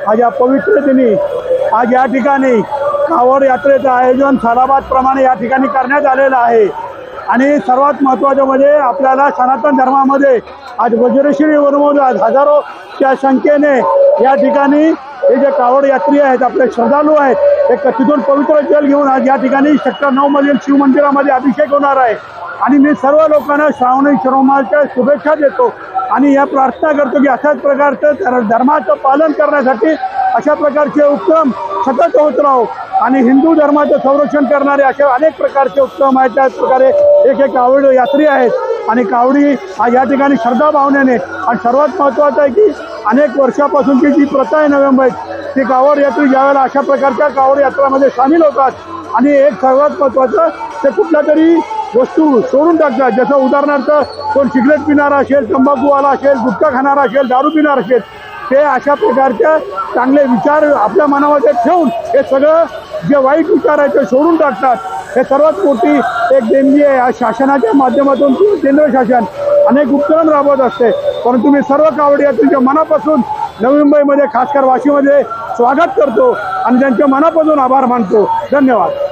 आज या पवित्र दिनी आज या ठिकाणी कावड यात्रेचं आयोजन सालाबादप्रमाणे या ठिकाणी करण्यात आलेलं आहे। आणि सर्वात महत्त्वाचं म्हणजे आपल्याला सनातन धर्मामध्ये आज वज्रश्री वनमोजात हजारोच्या संख्येने या ठिकाणी हे जे कावड यात्री आहेत, आपले श्रद्धाळू आहेत, ते तिथून पवित्र जल घेऊन आज या ठिकाणी सेक्टर 9 मधील शिवमंदिरामध्ये अभिषेक होणार आहे। आणि मी सर्व लोकांना श्रावणी श्रोमाच्या शुभेच्छा देतो आणि या प्रार्थना करतो की अशाच प्रकारचं धर्माचं पालन करण्यासाठी अशा प्रकारचे उपक्रम सतत होत राहो आणि हिंदू धर्माचं संरक्षण करणारे असे अनेक प्रकारचे उपक्रम आहेत। त्याच प्रकारे एक कावड यात्री आहेत आणि कावडी आज या ठिकाणी श्रद्धा भावनेने आणि सर्वात महत्त्वाचं आहे की अनेक वर्षापासूनची जी प्रथा आहे नवी मुंबईत, ती कावड यात्री ज्यावेळेला अशा प्रकारच्या कावड यात्रामध्ये सामील होतात आणि एक सर्वात महत्त्वाचं ते कुठल्या तरी वस्तू सोडून टाकतात। जसं उदाहरणार्थ कोण सिगरेट पिणारा असेल, तंबाखूवाला असेल, गुटखा खाणारा असेल, दारू पिणारा असेल, ते अशा प्रकारच्या चांगले विचार आपल्या मनामध्ये ठेवून हे सगळं जे वाईट विचार आहे ते सोडून टाकतात। हे सर्वात मोठी एक देणगी आहे। या शासनाच्या माध्यमातून केंद्र शासन अनेक उपक्रम राबवत असते, परंतु मी सर्व कावड यात्रीच्या मनापासून नवी मुंबईमध्ये खासकर वाशीमध्ये स्वागत करतो आणि त्यांच्या मनापासून आभार मानतो। धन्यवाद।